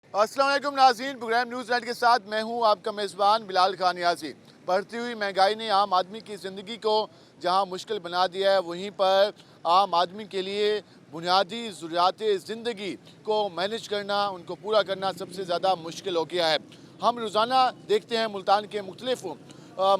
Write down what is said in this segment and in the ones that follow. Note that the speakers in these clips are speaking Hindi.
अस्सलाम वालेकुम नाज़रीन, प्रोग्राम न्यूज़ नाइट के साथ मैं हूं आपका मेज़बान बिलाल खान यासी। बढ़ती हुई महंगाई ने आम आदमी की ज़िंदगी को जहां मुश्किल बना दिया है, वहीं पर आम आदमी के लिए बुनियादी ज़रूरियात ज़िंदगी को मैनेज करना, उनको पूरा करना सबसे ज़्यादा मुश्किल हो गया है। हम रोज़ाना देखते हैं मुल्तान के मुख्तलिफ़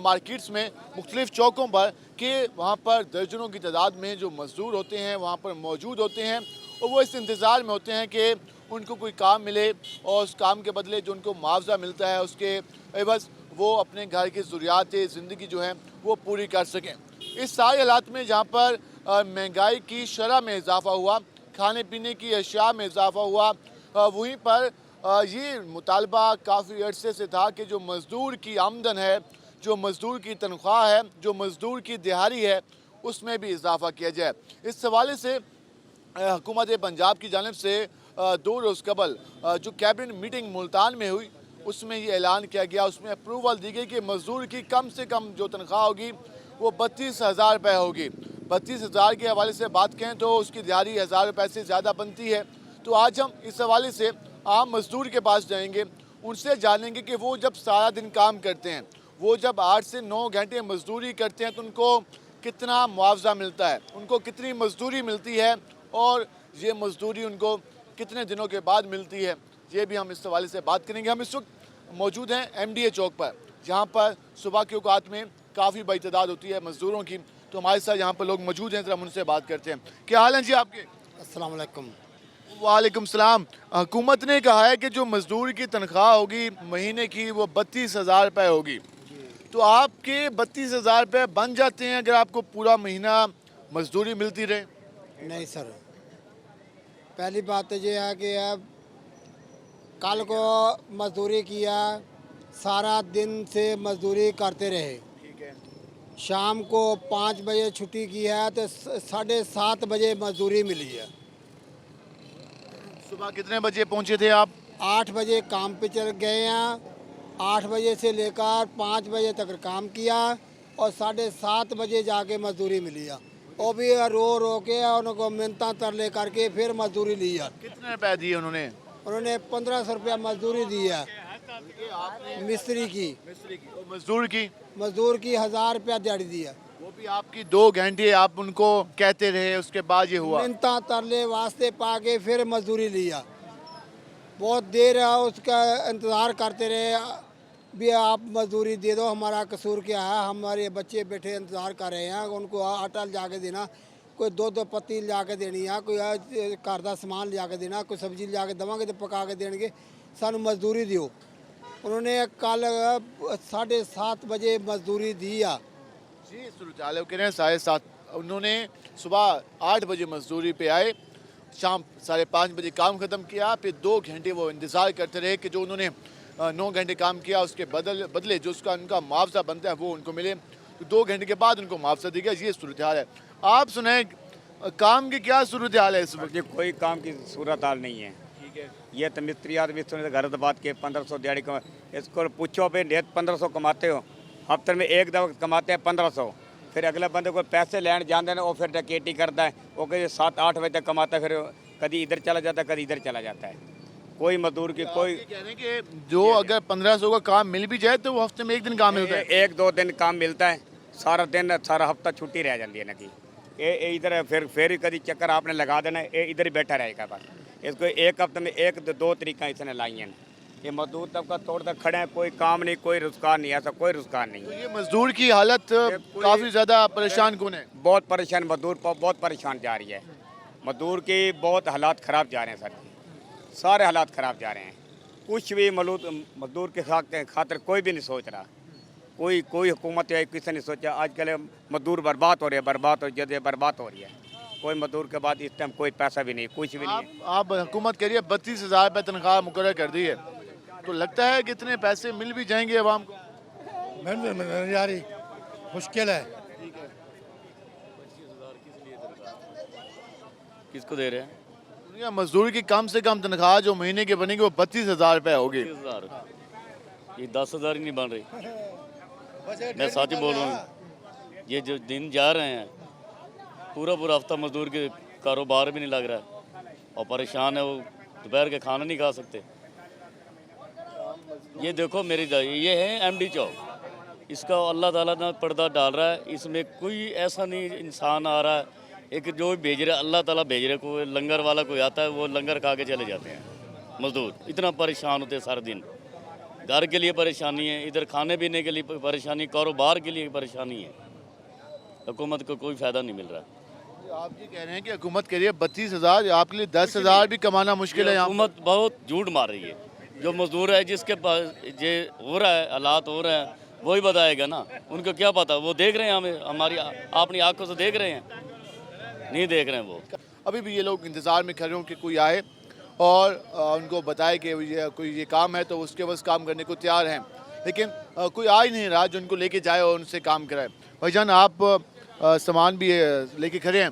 मार्केट्स में, मुख्तलिफ़ चौकों पर कि वहाँ पर दर्जनों की तादाद में जो मज़दूर होते हैं वहाँ पर मौजूद होते हैं और वो इस इंतज़ार में होते हैं कि उनको कोई काम मिले और उस काम के बदले जो उनको मुआवजा मिलता है उसके एवज़ वो अपने घर की ज़रूरियात ज़िंदगी जो है वो पूरी कर सकें। इस सारे हालात में जहाँ पर महंगाई की शरह में इजाफ़ा हुआ, खाने पीने की अशिया में इजाफ़ा हुआ, वहीं पर ये मुतालबा काफ़ी अरसे से था कि जो मज़दूर की आमदन है, जो मज़दूर की तनख्वाह है, जो मज़दूर की दिहाड़ी है, उसमें भी इजाफ़ा किया जाए। इस हवाले से हुकूमत पंजाब की जानिब से 2 रोज़ कबल जो कैबिनेट मीटिंग मुल्तान में हुई, उसमें ये ऐलान किया गया, उसमें अप्रूवल दी गई कि मज़दूर की कम से कम जो तनख्वाह होगी वो 32,000 रुपये होगी। 32,000 के हवाले से बात करें तो उसकी दिहाड़ी 1,000 रुपये से ज़्यादा बनती है। तो आज हम इस हवाले से आम मज़दूर के पास जाएंगे, उनसे जानेंगे कि वो जब सारा दिन काम करते हैं, वो जब 8 से 9 घंटे मज़दूरी करते हैं तो उनको कितना मुआवजा मिलता है, उनको कितनी मज़दूरी मिलती है और ये मज़दूरी उनको कितने दिनों के बाद मिलती है, ये भी हम इस हवाले से बात करेंगे। हम इस वक्त मौजूद हैं MDA चौक पर, जहाँ पर सुबह के औकात में काफ़ी बड़ी तादाद होती है मज़दूरों की। तो हमारे साथ यहाँ पर लोग मौजूद हैं, ज़रा हम उनसे बात करते हैं। क्या हाल है जी आपके? अस्सलाम वालेकुम। वालेकुम सलाम। हुकूमत ने कहा है कि जो मज़दूर की तनख्वाह होगी महीने की वो 32,000 रुपये होगी। तो आपके 32,000 रुपये बन जाते हैं अगर आपको पूरा महीना मज़दूरी मिलती रहे? नहीं सर, पहली बात तो ये है कि अब कल को मजदूरी किया, सारा दिन से मजदूरी करते रहे, ठीक है। शाम को 5 बजे छुट्टी की है तो 7:30 बजे मजदूरी मिली है। सुबह कितने बजे पहुंचे थे आप? 8 बजे काम पे चल गए हैं, 8 बजे से लेकर 5 बजे तक काम किया और 7:30 बजे जाके मजदूरी मिली है। वो भी रो रो के उनको मिन्नतां तरले करके फिर मजदूरी ली है। कितने रुपए दिए उन्होंने? उन्होंने 1500 रुपया मजदूरी दी है मिस्त्री की। मिस्त्री की और मजदूर की? मजदूर की 1000 रुपया दिहाड़ी दी है। वो भी आपकी 2 घंटे आप उनको कहते रहे, उसके बाद ये हुआ? मिन्नतां तरले वास्ते पाके फिर मजदूरी लिया। बहुत देर उसका इंतज़ार करते रहे, भी आप मजदूरी दे दो, हमारा कसूर क्या है, हमारे बच्चे बैठे इंतज़ार कर रहे हैं, उनको आटा ला के देना, कोई दुध पत्ती ला के देनी है, कोई घर का समान ला के देना, कोई सब्जी ला के देवांगे तो पका के देंगे, सानू मजदूरी दियो। उन्होंने कल 7:30 बजे मजदूरी दी है। जी, सूरत हाल है, वो कह रहे हैं 7:30। उन्होंने सुबह 8 बजे मजदूरी पे आए, शाम 5:30 बजे काम ख़त्म किया, फिर 2 घंटे वो इंतज़ार करते रहे कि जो उन्होंने 9 घंटे काम किया उसके बदले जो उसका उनका मुआवजा बनता है वो उनको मिले। तो 2 घंटे के बाद उनको मुआवजा दिया गया। ये सूरत हाल है। आप सुनाएं, काम की क्या सूरत हाल है इस वक्त? जी कोई काम की सूरत हाल नहीं है। ठीक है। ये तो मिस्त्री आदमी से घर बात के 1500 दिहाड़ी कमा, इसको पूछो पे नेत 1500 कमाते हो, हफ्ते में एक दफ़ा कमाते हैं 1500, फिर अगले बंदे को पैसे लेने जाते हैं वो फिर डकैती करता है, वो कहीं 7-8 बजे तक कमाता है, फिर कभी इधर चला जाता है कभी इधर चला जाता है। कोई मजदूर की कोई कह रहे हैं कि जो अगर 1500 का काम मिल भी जाए तो वो हफ्ते में 1 दिन काम मिलता है। 1-2 दिन काम मिलता है, सारा दिन सारा हफ्ता छुट्टी रह जाती है ना कि ये इधर फिर कभी चक्कर आपने लगा देना, ये इधर ही बैठा रहेगा बस। इसको एक हफ्ते में 1-2 तरीका इसने लाई हैं। ये मजदूर तबका तोड़ तक खड़े हैं, कोई काम नहीं, कोई रोजगार नहीं, ऐसा कोई रोजगार नहीं तो है। ये मजदूर की हालत काफ़ी ज़्यादा परेशान कौन है? बहुत परेशान मजदूर बहुत परेशान जा रही है, मजदूर की बहुत हालात ख़राब जा रहे हैं सर, सारे हालात ख़राब जा रहे हैं। कुछ भी मजदूर के खातिर कोई भी नहीं सोच रहा, कोई हुकूमत या किसी ने सोचा। आजकल मजदूर बर्बाद हो रही है, बर्बाद हो रही है। कोई मजदूर के बाद इस टाइम कोई पैसा भी नहीं, कुछ भी नहीं है। आप हुकूमत कह रही है 32,000 रुपये तनख्वाह मुकर्रर कर दी है, तो लगता है कि इतने पैसे मिल भी जाएंगे अवाम को? यारी मुश्किल है। किसको दे रहे हैं? दुनिया मजदूर की कम से कम तनख्वाह जो महीने की बनेगी वो 32,000 रुपये होगी। 30,000, ये 10,000 ही नहीं बन रही। मैं सच बोल रहा हूँ, ये जो दिन जा रहे हैं पूरा हफ्ता मजदूर के कारोबार भी नहीं लग रहा है और परेशान है, वो दोपहर के खाना नहीं खा सकते। ये देखो ये है एमडी चौक, इसका अल्लाह ताला ने पर्दा डाल रहा है, इसमें कोई ऐसा नहीं इंसान आ रहा है, एक जो भेज रहा है अल्लाह ताला भेज रहा है, कोई लंगर वाला कोई आता है वो लंगर खा के चले जाते हैं। मजदूर इतना परेशान होते हैं सारा दिन, घर के लिए परेशानी है, इधर खाने पीने के लिए परेशानी, कारोबार के लिए परेशानी है, हुकूमत को कोई फ़ायदा नहीं मिल रहा। आप ये कह रहे हैं कि हुकूमत कह रही है 32,000, आपके लिए 10,000 भी कमाना मुश्किल है यहाँ। हुकूमत बहुत झूठ मार रही है, जो मजदूर है जिसके पास ये हो रहा है, हालात हो रहे हैं, वही बताएगा ना, उनको क्या पता, वो देख रहे हैं, हमें हमारी अपनी आंखों से देख रहे हैं, नहीं देख रहे हैं वो। अभी भी ये लोग इंतज़ार में खड़े हों कि कोई आए और उनको बताए कि कोई ये काम है तो उसके बस काम करने को तैयार हैं, लेकिन कोई आ ही नहीं रहा जो उनको लेके जाए और उनसे काम कराए। भाईजान आप सामान भी लेके खड़े हैं,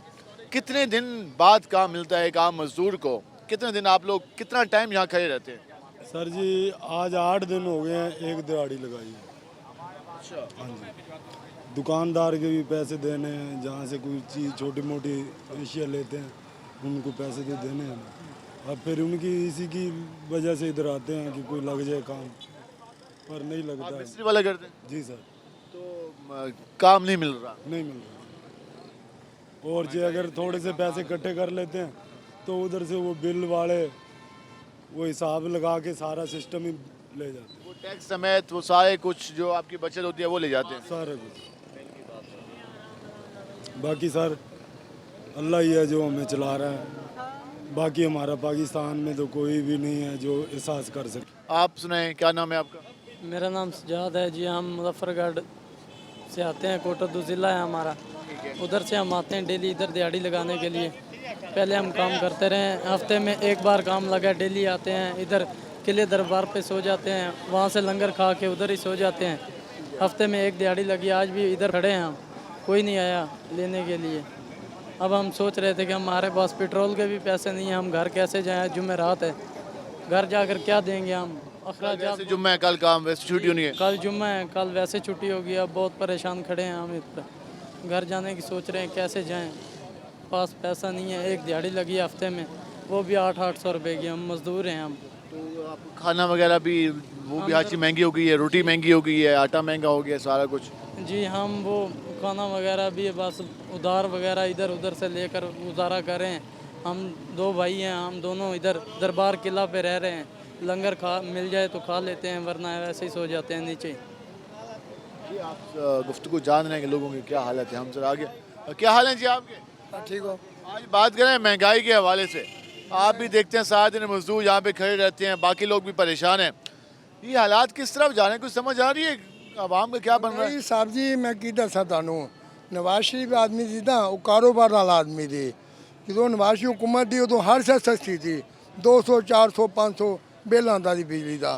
कितने दिन बाद काम मिलता है काम मजदूर को, कितने दिन आप लोग कितना टाइम यहाँ खड़े रहते हैं? सर जी आज 8 दिन हो गए हैं, एक दिहाड़ी लगाई है। हाँ जी, दुकानदार के भी पैसे देने हैं, जहाँ से कोई चीज़ छोटी मोटी एशिया लेते हैं उनको पैसे तो देने हैं, अब फिर उनकी इसी की वजह से इधर आते हैं कि कोई लग जाए काम, पर नहीं लगता आप है। मिस्त्री वाला करते हैं जी सर, तो काम नहीं मिल रहा। नहीं मिल रहा, और जो अगर थोड़े से पैसे इकट्ठे कर लेते हैं तो उधर से वो बिल वाले वो हिसाब लगा के सारा सिस्टम ही ले जाते हैं, वो टैक्स समेत वो सारे कुछ जो आपकी बचत होती है वो ले जाते हैं। सारा कुछ। बाकी सर अल्लाह ही है जो हमें चला रहा है, बाकी हमारा पाकिस्तान में तो कोई भी नहीं है जो एहसास कर सके। आप सुनाएं, क्या नाम है आपका? मेरा नाम सजाद है जी, हम मुजफ्फरगढ़ से आते हैं, कोटद्दू ज़िला है हमारा, उधर से हम आते हैं डेली इधर दिहाड़ी लगाने के लिए। पहले हम काम करते रहे, हफ्ते में एक बार काम लगा, डेली आते हैं इधर किले दरबार पे सो जाते हैं, वहाँ से लंगर खा के उधर ही सो जाते हैं। हफ्ते में एक दिहाड़ी लगी, आज भी इधर खड़े हैं हम, कोई नहीं आया लेने के लिए। अब हम सोच रहे थे कि हमारे पास पेट्रोल के भी पैसे नहीं हैं, हम घर कैसे जाएँ, जुमेरात है, घर जाकर क्या देंगे हम, अखराजात। जैसे जुम्मे है, कल काम वैसे छुट्टी होनी है। कल जुम्मा है, कल वैसे छुट्टी होगी, अब बहुत परेशान खड़े हैं हम इधर, घर जाने की सोच रहे हैं कैसे जाएं, पास पैसा नहीं है। एक दिहाड़ी लगी है हफ्ते में, वो भी 800 रुपए की, हम मजदूर हैं हम। तो आप खाना वगैरह भी वो भी हर चीज़ महंगी हो गई है, रोटी महंगी हो गई है, आटा महंगा हो गया, सारा कुछ। जी हम वो खाना वगैरह भी बस उधार वगैरह इधर उधर से लेकर गुजारा करें। हम 2 भाई हैं, हम दोनों इधर दरबार किला पे रह रहे हैं, लंगर खा मिल जाए तो खा लेते हैं, वरना वैसे ही सो जाते हैं नीचे। जी आप गुफ्तगू जान रहे हैं कि लोगों की क्या हालत है, हम जरा आगे। क्या हाल है जी आपके? ठीक हो? आज बात करें महंगाई के हवाले से, आप भी देखते हैं सारा दिन मजदूर यहाँ पे खड़े रहते हैं, बाकी लोग भी परेशान हैं, ये हालात किस तरफ जा रहे हैं, कुछ समझ आ रही है आवाम का क्या बन रहा है? नहीं साहब जी मैं की दसा थानू, नवाज शरीफ आदमी सी ना वो कारोबार वाला आदमी थी, जो नवाज शरीफ हुकूमत थी उदों हर शे सस्ती थी, 200 400 500 बिल आंदा सी बिजली का।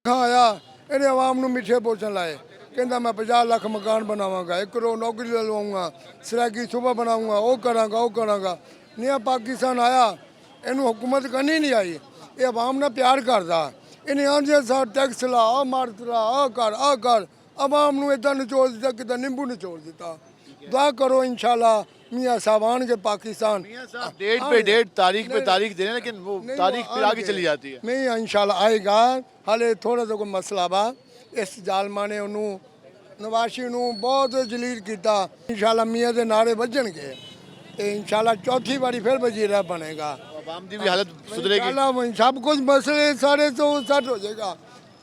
आया इन्हें आवाम नू मिठे बोचन लाए, कहता मैं 50 लाख मकान बनावांगा, 1 करोड़ नौकरी ललवाऊंगा, सराकी सुबह बनाऊंगा, वो करांगा। नया पाकिस्तान आया, इनू हुकूमत करनी नहीं आई, ये आवाम ना प्यार करता, इन्हें आंदे सा टैक्स ला, आ मारत ला, आ कर आवाम नू इदा निचोड़ दिता कि नींबू निचोड़ दिता। दुआ करो इंशाल्लाह मियाँ साहब आन के पाकिस्तान। मियां साहब डेट पे डेट, तारीख पे तारीख दे रहे हैं, लेकिन वो तारीख फिर आगे चली जाती है। नहीं इंशाल्लाह आएगा, हाले थोड़ा सा कोई मसला बा, इस जालमा ने उन्होंने नवाशी नू बहुत जलील किया। इंशाल्लाह मियाँ के नारे बजणगे तो इंशाल्लाह चौथी बारी फिर वजीरा बनेगा, आवाम की भी हालत सुधरेगी। इंशाल्लाह सब कुछ मसले सारे तो सेट हो जाएगा।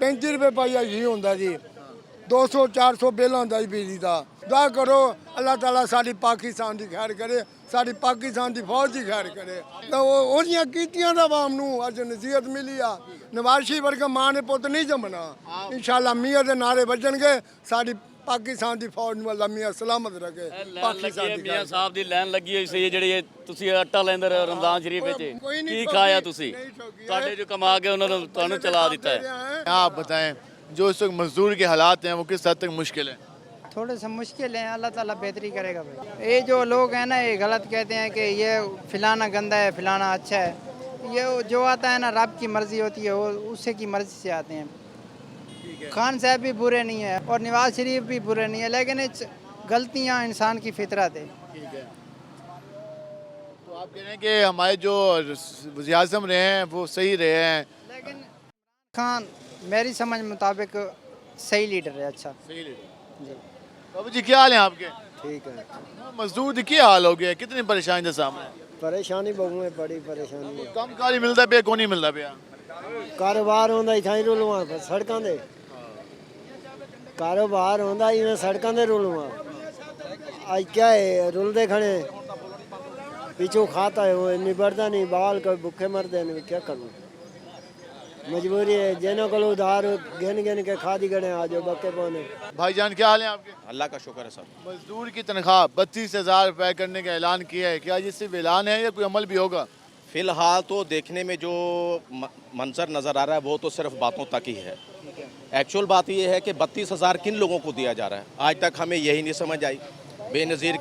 35 रुपए पाइया घी होंदा जी, 200 400 बिल आंदा जी बिजली का। दुआ करो अल्लाह ताला साडी पाकिस्तान की खैर करे, साडी पाकिस्तान की फौज की खैर करे। तो ओदियां कीतियां दा आवाम नू अज नसीहत मिली आ, नवाज शरीफ वर्गा मां ने पुत नहीं जमना। इंशाल्लाह मियाँ दे नारे बजणगे, साडी पाकिस्तान की फौज नू अल्लाह मियाँ सलामत रखे। पाकिस्तान दी मियाँ साहब ਦੀ ਲਾਈਨ ਲੱਗੀ ਹੋਈ ਸੀ, ਜਿਹੜੀ ਤੁਸੀਂ ਆਟਾ ਲੈਂਦੇ ਰਹੇ ਰਮਜ਼ਾਨ ਸ਼ਰੀਫ ਵਿੱਚ, ਕੀ ਖਾਇਆ ਤੁਸੀਂ? ਤੁਹਾਡੇ ਜੋ ਕਮਾ ਕੇ ਉਹਨਾਂ ਨੂੰ ਤੁਹਾਨੂੰ ਚਲਾ ਦਿੱਤਾ ਹੈ। आप बताएं जो इस वक्त मजदूर के हालात हैं वो किस हद तक मुश्किल है? थोड़े से मुश्किल हैं, अल्लाह ताला बेहतरी करेगा भाई। ये जो लोग हैं ना ये गलत कहते हैं कि ये फिलाना गंदा है फिलाना अच्छा है, ये जो आता है ना रब की मर्ज़ी होती है, वो उससे की मर्ज़ी से आते हैं। खान साहब भी बुरे नहीं है और नवाज शरीफ भी बुरे नहीं है, लेकिन गलतियाँ इंसान की फितरत है। ठीक है, तो आप कह रहे हैं कि हमारे जो वज़ीर आज़म रहे हैं वो सही रहे हैं। लेकिन खान मेरी समझ मुताबिक सही लीडर है, अच्छा। सही लीडर जी बाबू जी क्या हाल है आपके? ठीक है। मजदूर दी क्या हाल हो गया, कितनी परेशानी के सामने? परेशानी बहु है, बड़ी परेशानी है। कम कारी मिलता पे कौन नहीं मिलता पे? कारोबार होंदा इथाई रुलवा सड़कों दे, कारोबार होंदा इवें सड़कों दे रुलवा। आज क्या है, रुलदे खड़े पिछू खाता है, वो निबड़ता नहीं, बाल का भूखे मरते हैं। क्या करूँ, मजबूरी है। जिन्हों को उधार गिन गिन के खादी गड़े आ जाओ बक्के पौने। भाईजान क्या हाल है आपके? अल्लाह का शुक्र है सर। मजदूर की तनख्वाह 32,000 रुपए करने का ऐलान किया है, क्या ये सिर्फ ऐलान है या कोई अमल भी होगा? फिलहाल तो देखने में जो मंजर नज़र आ रहा है वो तो सिर्फ बातों तक ही है। एक्चुअल बात ये है कि 32,000 किन लोगों को दिया जा रहा है, आज तक हमें यही नहीं समझ आई। बेनज़ीर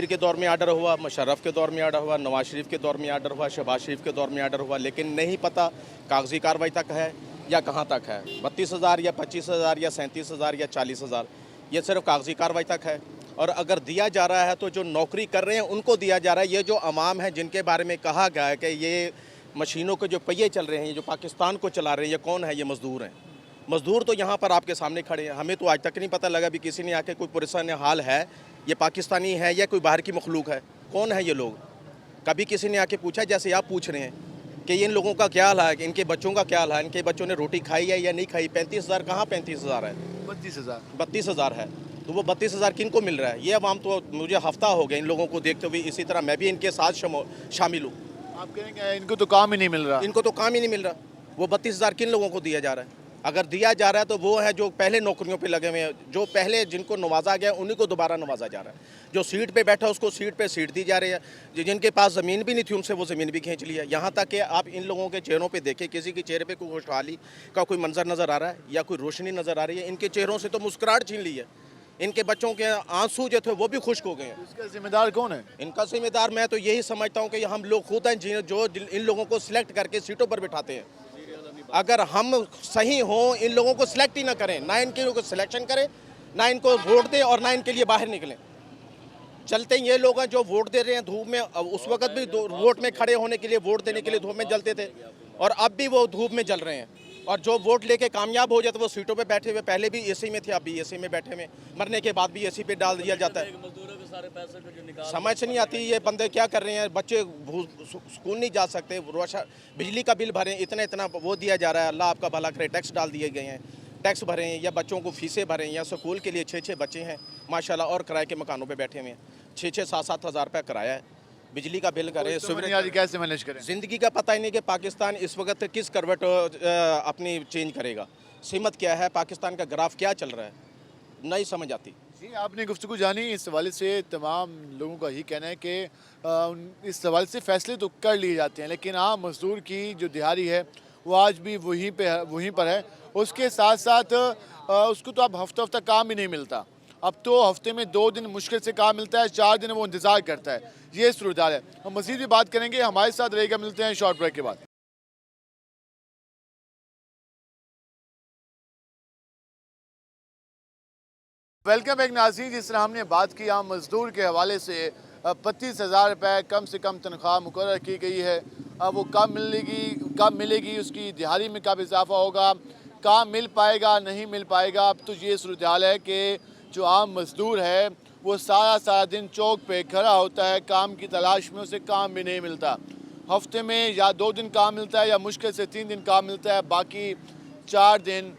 के दौर में आर्डर हुआ, मुशर्रफ के दौर में आर्डर हुआ, नवाज शरीफ के दौर में आर्डर हुआ, शहबाज शरीफ के दौर में आर्डर हुआ, लेकिन नहीं पता कागजी कार्रवाई तक है या कहाँ तक है। 32,000 या 25,000 या 37,000 या 40,000 ये सिर्फ कागजी कार्रवाई तक है। और अगर दिया जा रहा है तो जो नौकरी कर रहे हैं उनको दिया जा रहा है। ये जो अवाम है जिनके बारे में कहा गया है कि ये मशीनों के जो पहिए चल रहे हैं, ये जो पाकिस्तान को चला रहे हैं, ये कौन है? ये मज़दूर हैं। मज़दूर तो यहाँ पर आपके सामने खड़े हैं। हमें तो आज तक नहीं पता लगा भी किसी ने आके कोई पुरसान हाल है ये पाकिस्तानी है या कोई बाहर की मखलूक है, कौन है ये लोग? कभी किसी ने आके पूछा जैसे आप पूछ रहे हैं कि इन लोगों का क्या हाल है, इनके बच्चों का क्या हाल है, इनके बच्चों ने रोटी खाई है या नहीं खाई? 35,000 कहाँ 35,000 है? 32,000 है। तो वो 32,000 किन को मिल रहा है? ये अवाम तो मुझे हफ्ता हो गया इन लोगों को देखते हुए, इसी तरह मैं भी इनके साथ शामिल हूँ। आप कहेंगे इनको तो काम ही नहीं मिल रहा? इनको तो काम ही नहीं मिल रहा। वो 32,000 किन लोगों को दिया जा रहा है? अगर दिया जा रहा है तो वो है जो पहले नौकरियों पे लगे हुए हैं, जो पहले जिनको नवाजा गया उन्हीं को दोबारा नवाजा जा रहा है। जो सीट पे बैठा उसको सीट पे सीट दी जा रही है, जिनके पास ज़मीन भी नहीं थी उनसे वो ज़मीन भी खींच लिया। यहाँ तक कि आप इन लोगों के चेहरों पे देखें, किसी के चेहरे पे कोई खुशहाली का कोई मंजर नज़र आ रहा है या कोई रोशनी नज़र आ रही है? इनके चेहरों से तो मुस्कुराहट छीन ली है। इनके बच्चों के आंसू जो थे वो भी खुश्क हो गए हैं। इसका जिम्मेदार कौन है? इनका जिम्मेदार मैं तो यही समझता हूँ कि हम लोग खुद हैं जो इन लोगों को सिलेक्ट करके सीटों पर बिठाते हैं। अगर हम सही हों, इन लोगों को सिलेक्ट ही ना करें, ना इनके लोगों को सिलेक्शन करें, ना इनको वोट दें और ना इनके लिए बाहर निकलें। चलते ये लोग हैं जो वोट दे रहे हैं धूप में। उस वक्त भी वोट में खड़े होने के लिए, वोट देने के लिए धूप में जलते थे और अब भी वो धूप में जल रहे हैं। और जो वोट लेके कामयाब हो जाते वो सीटों पे बैठे हुए, पहले भी एसी में थे अब भी एसी में बैठे हुए, मरने के बाद भी एसी पे डाल दिया जाता है। समझ नहीं आती ये बंदे क्या कर रहे हैं। बच्चे स्कूल नहीं जा सकते, बिजली का बिल भरें, इतना वो दिया जा रहा है। अल्लाह आपका भला करे, टैक्स डाल दिए गए हैं, टैक्स भरें या बच्चों को फीसें भरें या स्कूल के लिए 6 बच्चे हैं माशाल्लाह, और किराए के मकानों पे बैठे हुए हैं। 6-7 हज़ार रुपये किराया है, बिजली का बिल करें, सुविधा कैसे मैनेज करें? ज़िंदगी का पता ही नहीं कि पाकिस्तान इस वक्त किस करवट अपनी चेंज करेगा। सीमत क्या है, पाकिस्तान का ग्राफ क्या चल रहा है, नहीं समझ आती। जी आपने गुफ्तगू जानी, इस हवाले से तमाम लोगों का यही कहना है कि इस हवाले से फ़ैसले तो कर लिए जाते हैं, लेकिन आम मज़दूर की जो दिहाड़ी है वो आज भी वहीं पर है। उसके साथ साथ उसको तो अब हफ्ता काम ही नहीं मिलता। अब तो हफ्ते में 2 दिन मुश्किल से काम मिलता है, 4 दिन वो इंतज़ार करता है। ये सूरत है। हम मज़ीद भी बात करेंगे, हमारे साथ रहेगा। मिलते हैं शॉर्ट ब्रेक के बाद। वेलकम एक नाज़रीन, जिस तरह हमने बात की आम मज़दूर के हवाले से 32,000 रुपये कम से कम तनख्वाह मुकर्रर की गई है। अब वो कब मिलेगी, उसकी दिहाड़ी में कब इजाफा होगा, काम मिल पाएगा नहीं मिल पाएगा। अब तो ये सूरत हाल है कि जो आम मज़दूर है वो सारा दिन चौक पे खड़ा होता है, काम की तलाश में, उसे काम भी नहीं मिलता। हफ्ते में या 2 दिन काम मिलता है या मुश्किल से 3 दिन काम मिलता है, बाकी 4 दिन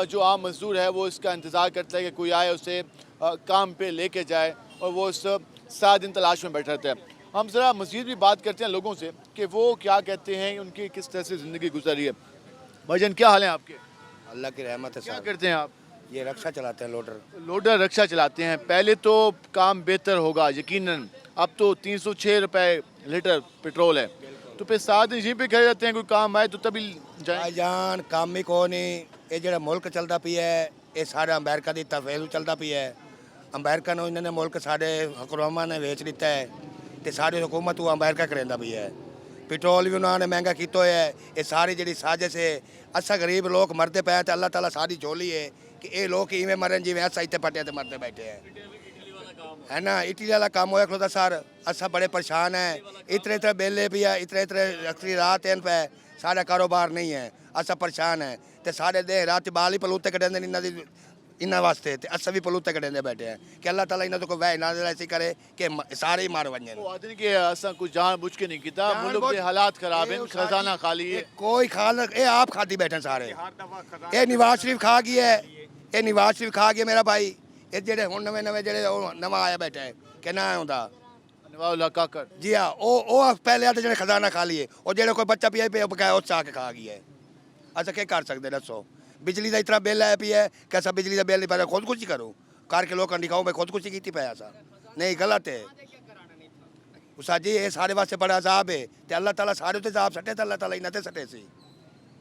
जो आम मज़दूर है वो इसका इंतज़ार करता है कि कोई आए उसे काम पे लेके जाए, और वो उस 7 दिन तलाश में बैठा रहता है। हम ज़रा मज़ीद भी बात करते हैं लोगों से कि वो क्या कहते हैं, उनकी किस तरह से ज़िंदगी गुजरी है। भाईजान क्या हाल है आपके? अल्लाह की रहमत है। क्या करते हैं आप? ये रक्षा चलाते हैं, लोडर रक्षा चलाते हैं। पहले तो काम बेहतर होगा यकीनन, अब तो 306 रुपये लीटर पेट्रोल है, तो फिर 7 दिन यहीं पे खड़े रहते हैं, कोई काम आए तो तभी जान काम ही को नहीं। ये जो मुल्क चलता पिया है ये सारा अमेरिका की तफेल चलता पिया है। अमेरिका ने इन्होंने मुल्क साढ़े हुकूमत ने वेच दिता है, तो सारी हुकूमत वो अमेरिका करेंदा पिया है। पेट्रोल भी उन्होंने महंगा किया है। ये सारी जी साजिश है, असा गरीब लोग मरते पे, तो अल्लाह ताला सारी झोली है कि ये लोग इवें मरन जिवें असा इतने पट्टिया ते मरते बैठे हैं, है ना। इटली वाला काम होया खलोता सर, असा बड़े परेशान है। इतने बिल भी है, इतने रात इन पे, सारा कारोबार नहीं है। असा परेशान है ते सारे देह रात बाल ही पलूते कटेंदे इन्हां दी इन्हां वास्ते ते अस भी पलूते कटेंदे बैठे हैं कि अल्लाह ताला इन्हां तो कोई वह ना ऐसी करे कि सारे ही मार वञन। वो आदमी के असा कुछ जान बुझ के नहीं कीता मुल्क के हालात खराब हैं खजाना खाली है कोई खाल ये आप खाती बैठे सारे ये नवाज शरीफ खा गई है ये नवाज शरीफ खा गया मेरा भाई ये जेड़े हुण नवे नवे जेड़े नवा आया बैठा है कि ना आउंदा नवाउल्लाह काकर जी हाँ ओ पहले आते जेड़े खजाना खा लिए और जेड़े कोई बच्चा पिया पे बकाया उस आके खा गया है। अच्छा क्या कर सकते दसो बिजली का इतना बिल आया पिया है कि असा बिजली का बिल नहीं पाया खुदकुशी करूँ करके लोगों दिखाऊँ मैं खुदकुशी की पाया सा नहीं गलत है उस जी ये सारे वास्ते बड़ा अजाब है तो अल्लाह ताला सारे उत्ते अजाब सटे तो अल्लाह ताला इन्हां ते सटे सी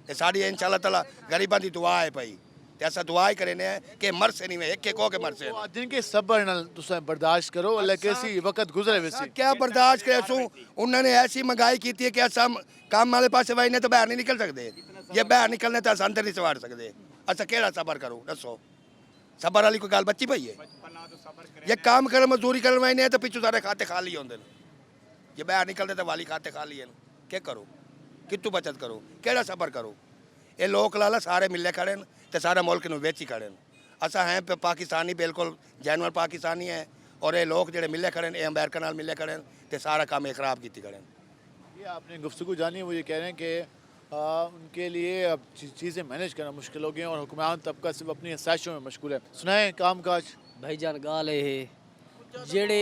ये साड़ी इंशाअल्लाह ताला गरीबां दी दुआ है भाई ते असा दुआ ही करने कि मरसे नहीं एक कहो के मरसे वो आदमी के सब्र नाल तुसा बर्दाश्त करो अल्लाह कैसी वक्त गुजरे वैसी क्या बर्दाश्त करे सू उन्होंने ऐसी महंगाई की है कि असा काम वाले पास वाई तो बाहर नहीं निकल सकते ये बाहर निकलने तो अस अंदर नहीं सवार सकते असा केड़ा सबर करूँ दसो सबर वाली कोई गल बची पई है ये काम कर मजदूरी कर वाई तो पिछू सारे खाते खाली होंगे ये बाहर निकलते तो वाली खाते खाली हैं क्या करो कितू बचत करो केड़ा सबर करो ये लोग लाला सारे मिले खड़े तो सारा मुल्क नूं वेची खड़े असा हैं पाकिस्तानी बिल्कुल जैनुअल पाकिस्तानी है और ये लोग जेडे मिले खड़े ये अमेरिका नाल मिले खड़े तो सारा काम ये खराब की खड़े। ये आपने गुफ्तगू जानी वो ये कह रहे हैं कि उनके लिए अब चीज़ें मैनेज करना मुश्किल हो गई और हुक्मरान तबका सिर्फ अपनी आसाइशों में मशगूल है। सुनाए काम काज भाईजान गाल है जेड़े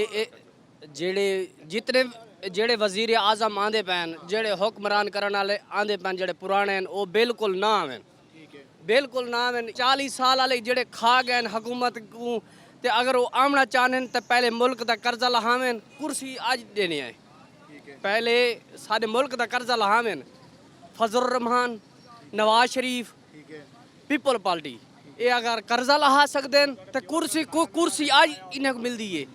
जितने जेड़े वजीर आजम आंदे पैन जेड़े हुक्मरान करने वाले आंदे पैन जेड़े पुराने हैं वो बिल्कुल ना आवें बिल्कुल ना आवें 40 साल वाले जेड़े खा गए हुकूमत को ते अगर वो आमना चाहन तो पहले मुल्क का कर्जा लहावें कुर्सी आज देनी है पहले सारे मुल्क का कर्जा लहावें फजल रहमान नवाज शरीफ पीपल पार्टी ये अगर कर्जा लहा सकते हैं तो कुर्सी आज इन्हें को मिलती है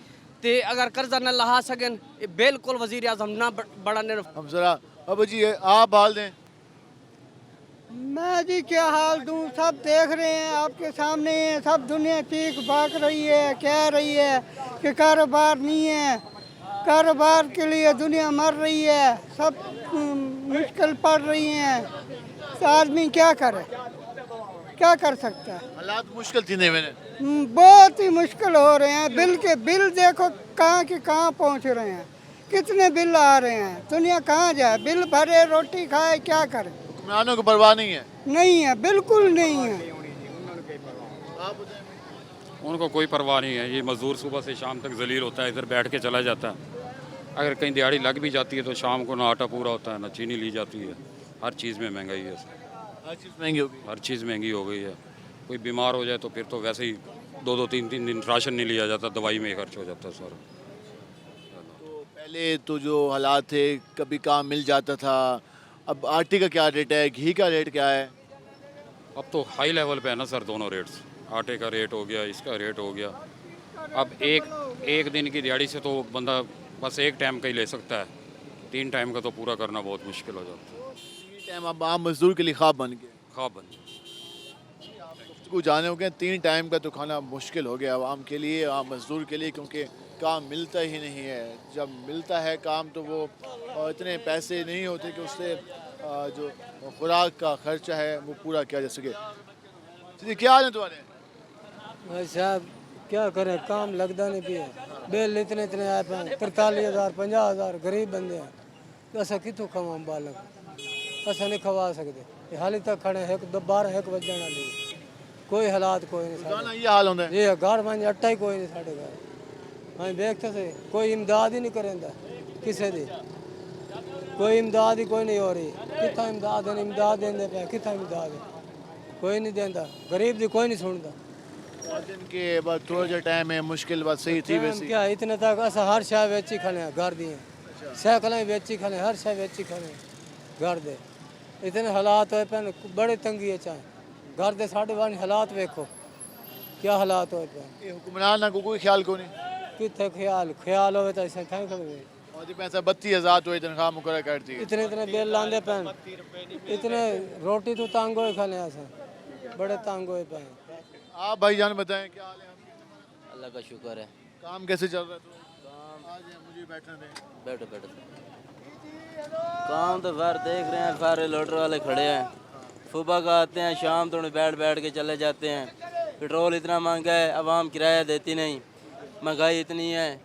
ते अगर कर्जा न लहा सकें बिल्कुल वजीर आजम ना बढ़ाने। हम जरा अब जी आप हाल दें। मैं जी क्या हाल दूँ सब देख रहे हैं आपके सामने है सब दुनिया चीख भाग रही है कह रही है कि कारोबार नहीं है कारोबार के लिए दुनिया मर रही है सब मुश्किल पड़ रही हैं तो आदमी क्या करे क्या कर सकता है हालात मुश्किल थी नहीं मैंने बहुत ही मुश्किल हो रहे हैं बिल देखो कहाँ के कहाँ पहुँच रहे हैं कितने बिल आ रहे हैं दुनिया कहाँ जाए बिल भरे रोटी खाए क्या करे हुक्मरानों को परवाह नहीं है बिल्कुल नहीं है उनको कोई परवाह नहीं है ये मज़दूर सुबह से शाम तक जलील होता है इधर बैठ के चला जाता है अगर कहीं दिहाड़ी लग भी जाती है तो शाम को ना आटा पूरा होता है ना चीनी ली जाती है हर चीज़ में महंगाई है हर चीज़ महंगी हो गई हर चीज़ महंगी हो गई है कोई बीमार हो जाए तो फिर तो वैसे ही 2-3 दिन राशन नहीं लिया जाता दवाई में ही खर्च हो जाता है सारा। तो पहले तो जो हालात थे कभी काम मिल जाता था अब आटे का क्या रेट है घी का रेट क्या है अब तो हाई लेवल पे है ना सर दोनों रेट्स आटे का रेट हो गया इसका रेट हो गया अब एक दिन की दिहाड़ी से तो बंदा बस एक टाइम का ही ले सकता है 3 टाइम का तो पूरा करना बहुत मुश्किल हो जाता है। 3 टाइम अब आम मजदूर के लिए ख्वाब बन गए ख्वाब बन गुफ्तगू जाने हो गए 3 टाइम का तो खाना मुश्किल हो गया आवाम के लिए आम मजदूर के लिए क्योंकि काम मिलता ही नहीं है जब मिलता है काम तो वो इतने पैसे नहीं होते कि उससे जो खुराक का खर्चा है वो पूरा किया जा सके। जी क्या हाल है तुम्हारे भाई साहब क्या करें काम लगता नहीं पिया बिल इतने आए पे 43,000 50,000 गरीब बंदे हैं असा कितों खवा बालक असा नहीं खवा सकते हाली तक खड़े 12-1 बजने वाली कोई हालात कोई नहीं ये हाल होंगे ये घर बन आटा ही कोई नहीं साढ़े घर हम देखते थे कोई इमदाद ही नहीं करेंदा किसी दी कोई इमदाद ही कोई नहीं हो रही कितना इमदाद देंदे पे कितना इमदाद कोई नहीं देंदा गरीब दी कोई नहीं सुनता दिन के बाद थोड़ा जो टाइम है मुश्किल बात सही थी वैसे क्या इतने तक असा हर शय बेची खने घर दिए साइकिलें बेची खने हर शय बेची खने घर दे इतने हालात होए पे बड़े तंगी है चाहे घर दे साढ़े बार हालात वेखो क्या हालात होए पे हुक्मरान को कोई ख्याल को नहीं कितने ख्याल होवे तो ऐसे थे और पैसा 32,000 तो तनख्वाह मुकर्रर करती है इतने बिल लांदे पैन इतने रोटी तो तंग होए खाने ऐसे बड़े तंग होए पे आप भाईजान बताएं क्या हाल है अल्लाह का शुक्र है काम कैसे चल रहा है आज मुझे बैठने दें बैठो काम तो फिर देख रहे हैं सारे लोडर वाले खड़े हैं सुबह का आते हैं, शाम थोड़े बैठ बैठ के चले जाते हैं। पेट्रोल इतना महंगा है, आवाम किराया देती नहीं, महंगाई इतनी है,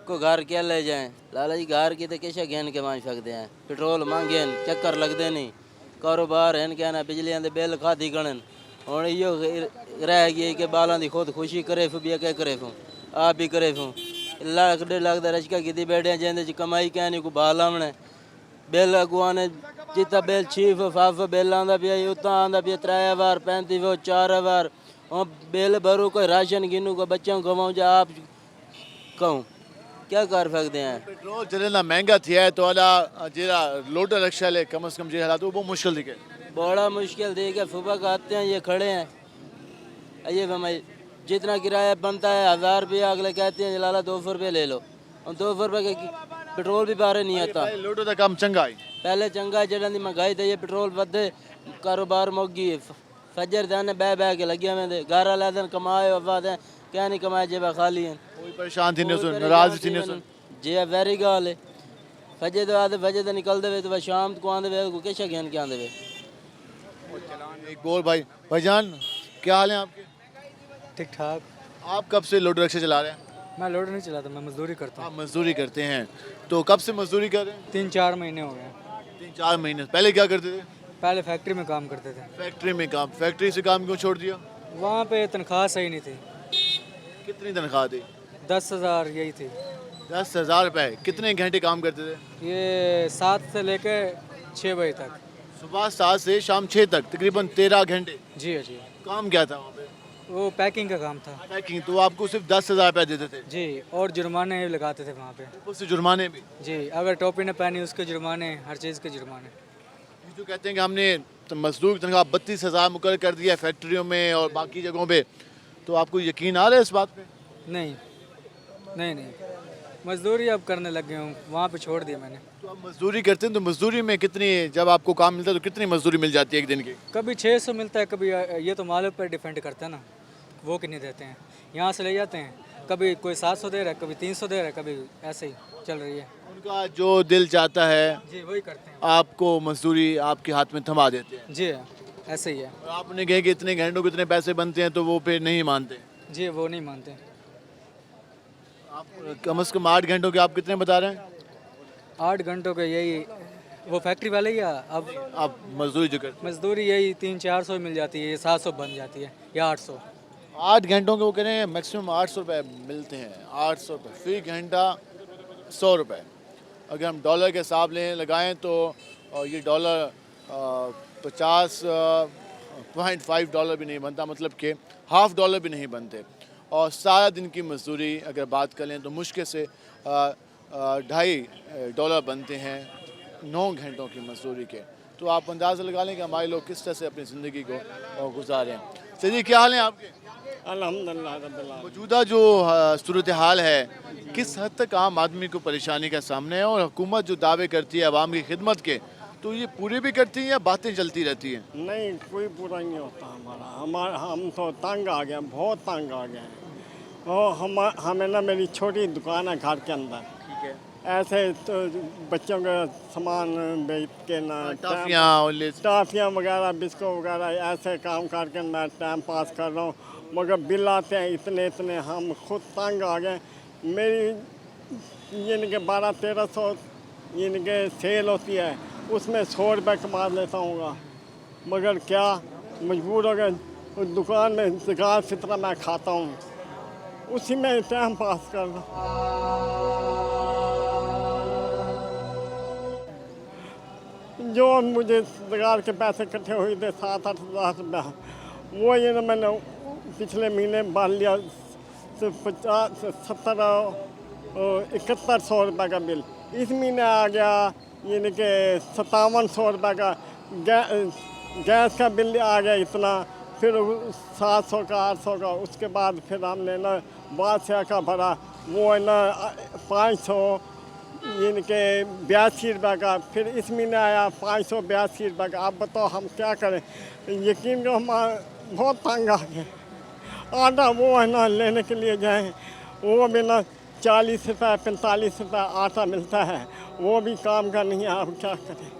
को घर क्या ले जाएं। लाला जी घर की तो किसा घेन के मान सकते हैं, पेट्रोल महंगे हैं, चक्कर लगते नहीं, कारोबार है क्या ना, बिजली के बिल खाधी गणन और यो रह गई कि बालों की खुद खुशी करे फू भी क्या करे फू आप भी करे फू लाख 1.5 लाख का रचका की बैठे जिंद कमाई क्या नहीं को बाल आमने बिल अगुआ ने जितना बिल 6 5 बिल आंदा पिया उतना आंदा पिया 3 बार 35 4 बार और बिल भरू कोई राशन गिनू को बच्चों को खवाऊँ जा आप कहूँ क्या कर सकते हैं। पेट्रोल जल्ला महंगा थिया है तो अला जेरा लोटा रक्षा ले कम से कम जे हालात वो मुश्किल दिखे, बड़ा मुश्किल देख है। सुबह का आते हैं ये खड़े हैं, ये भाई जितना किराया बनता है 1000 रुपया, अगले कहते हैं लाला 200 रुपये ले लो और 200 रुपये के पेट्रोल भी बाहर नहीं आता। लोटो का काम चंगा है, पहले चंगा जड़ा दी महंगाई थी, ये पेट्रोल बदे कारोबार मुक्की फजर दाने बह बह के लगे हुए घर वाले दिन कमाए अफवाद हैं क्या नहीं कमाए जेब खाली हैं, कोई परेशान थी नहीं, नाराज थी नहीं जी वेरी गाल है। फजे तो आते फजे तो निकल दे तो शाम को आंदे वे किसा ज्ञान के आंदे वे। एक बोल भाईजान क्या हाल है आपके? ठीक ठाक। आप कब से लोटो रिक्शा चला रहे हैं? मैं लोटो नहीं चलाता, मैं मजदूरी करता हूँ। आप मजदूरी करते हैं, तो कब से मजदूरी कर रहे हैं? 3-4 महीने हो गए। 3-4 महीने। पहले क्या करते थे? पहले फैक्ट्री में काम करते थे। फैक्ट्री में काम, फैक्ट्री से काम क्यों छोड़ दिया? वहाँ पे तनख्वाह सही नहीं थी। कितनी तनख्वाह थी? 10,000 यही थी। 10,000 रुपए। कितने घंटे काम करते थे? ये 7 से लेकर 6 बजे तक। सुबह 7 से शाम 6 तक, तकरीबन 13 घंटे। जी जी। काम क्या था वहाँ पे? वो पैकिंग का काम था। पैकिंग। तो आपको सिर्फ 10,000 रुपये देते थे? जी, और जुर्माने भी लगाते थे वहाँ पे। उससे जुर्माने भी? जी, अगर टोपी न पहनी उसके जुर्माने, हर चीज़ के जुर्माने। जो कहते हैं कि हमने तो मजदूर की तनख्वाह 32,000 मुकर्रर कर दिया फैक्ट्रियों में और बाकी जगहों पे, तो आपको यकीन आ रहा है इस बात पे? नहीं नहीं नहीं, मजदूरी अब करने लग गया हूँ, वहाँ पे छोड़ दिया मैंने। तो आप मजदूरी करते हैं तो मजदूरी में कितनी, जब आपको काम मिलता है तो कितनी मजदूरी मिल जाती है एक दिन की? कभी 600 मिलता है, कभी ये तो मालिक पर डिपेंड करता है ना, वो कितने देते हैं। यहाँ से ले जाते हैं, कभी कोई 700 दे रहा है, कभी 300 दे रहा है, कभी ऐसे ही चल रही है। उनका जो दिल चाहता है जी वही करते हैं, आपको मजदूरी आपके हाथ में थमा देते हैं। जी ऐसे ही है। और आपने कहे कि इतने घंटों कितने पैसे बनते हैं तो वो फिर नहीं मानते? जी वो नहीं मानते। आप कम से कम 8 घंटों के आप कितने बता रहे हैं? 8 घंटों के यही वो फैक्ट्री वाले ही अब आप मजदूरी जो करते मजदूरी यही 300-400 मिल जाती है, 700 बन जाती है या 800। 8 घंटों के वो कह रहे हैं मैक्सिमम 800 रुपये मिलते हैं। 800 रुपये फी घंटा, 100 रुपये। अगर हम डॉलर के हिसाब लें लगाएं तो ये डॉलर 50.5 डॉलर भी नहीं बनता, मतलब कि हाफ डॉलर भी नहीं बनते। और सारा दिन की मजदूरी अगर बात करें तो मुश्किल से 2.5 डॉलर बनते हैं 9 घंटों की मजदूरी के। तो आप अंदाज़ा लगा लें कि हमारे लोग किस तरह से अपनी ज़िंदगी को गुजारें। सर क्या हाल है आपके? अल्हम्दुलिल्लाह। मौजूदा जो सूरत हाल है किस हद तक आम आदमी को परेशानी का सामना है, और हुकूमत जो दावे करती है आवाम की खिदमत के, तो ये पूरे भी करती हैं या बातें चलती रहती हैं? नहीं, कोई पूरा नहीं होता हमारा। हम तो तंग आ गए, बहुत तंग आ गए। और हमें ना, मेरी छोटी दुकान है घर के अंदर, ठीक है, ऐसे तो बच्चों का सामान बेच के ना, टाफियाँ वगैरह, बिस्कुट वगैरह, ऐसे काम करके मैं टाइम पास कर रहा हूँ। मगर बिल आते हैं इतने, हम खुद तंग आ गए। मेरी यानी कि 1200-1300 यानी कि सेल होती है, उसमें 100 रुपये कमा लेता हूँ। मगर क्या मजबूर हो गए, दुकान में ज़कात फितरा मैं खाता हूँ, उसी में टाइम पास कर रहा हूँ। जो मुझे ज़कात के पैसे इकट्ठे हुए थे 7-8 हज़ार रुपया, वो ये ना मैंने पिछले महीने भर लिया, 70-7100 रुपये का बिल। इस महीने आ गया यानी कि 5700 रुपये का गैस का बिल आ गया इतना, फिर 700 का 800 का। उसके बाद फिर हमने ना बादशाह का भरा, वो है ना 500 यानी कि 82 रुपये का। फिर इस महीने आया 582 रुपये का। आप बताओ हम क्या करें? यकीन करो हम बहुत तंग आ गए। आटा वो है ना लेने के लिए जाएं, वो भी ना 40 रुपये 45 रुपये आटा मिलता है, वो भी काम का नहीं है। आप क्या करें?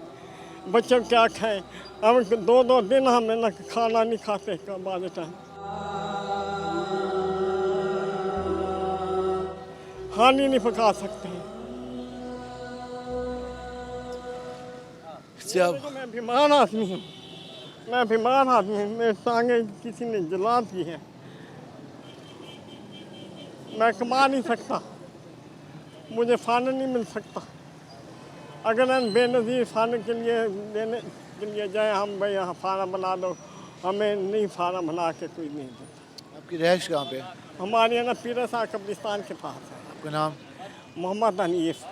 बच्चों क्या खाएं? हम 2-2 दिन हम ना खाना नहीं खाते बाद टाइम, हानि नहीं पका सकते। जब मैं बीमार आदमी हूँ, मैं बीमार आदमी हूँ, मेरी टांगें किसी ने जला दी है, मैं कमा नहीं सकता, मुझे फ़ाना नहीं मिल सकता। अगर हम बेनज़ीर फ़ाना के लिए देने के लिए जाए, हम भाई यहाँ फ़ाना बना दो, हमें नहीं फ़ाना बना के कोई नहीं देता। आपकी रहाइश कहाँ पे? हमारे यहाँ पीरा साहब कब्रिस्तान के पास है। आपका नाम? मोहम्मद हनीफ।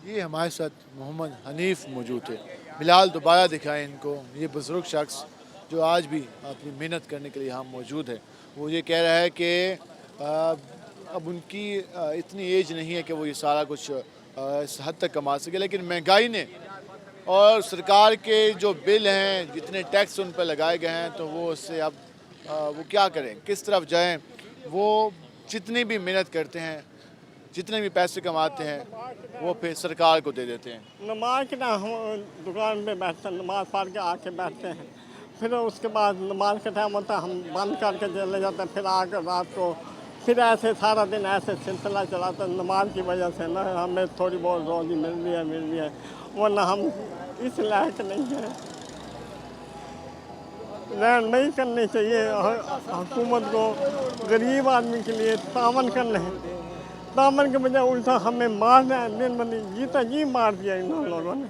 ये हमारे साथ मोहम्मद हनीफ मौजूद थे। बिलाल दोबारा दिखाएं इनको, ये बुज़ुर्ग शख्स जो आज भी अपनी मेहनत करने के लिए यहाँ मौजूद है। वो ये कह रहा है कि अब उनकी इतनी एज नहीं है कि वो ये सारा कुछ इस हद तक कमा सके, लेकिन महंगाई ने और सरकार के जो बिल हैं, जितने टैक्स उन पर लगाए गए हैं, तो वो उससे अब वो क्या करें, किस तरफ जाएं। वो जितनी भी मेहनत करते हैं, जितने भी पैसे कमाते हैं, वो फिर सरकार को दे देते हैं। नमाज के ना हम दुकान पे बैठते हैं, नमाज पढ़ के आके बैठते हैं, फिर उसके बाद नमाज का टाइम होता है, हम बंद करके चले जाते हैं, फिर आकर रात को फिर ऐसे सारा दिन ऐसे सिलसिला चलाता है। नमाज की वजह से ना हमें थोड़ी बहुत रोज़ी मिल रही है, वरना हम इस लायक नहीं है। नहीं करनी चाहिए हुकूमत को, गरीब आदमी के लिए तावन करना है, तावन के बजाय उल्टा हमें मारना है। दिन बनी जीता जी मार दिया इन लोगों ने।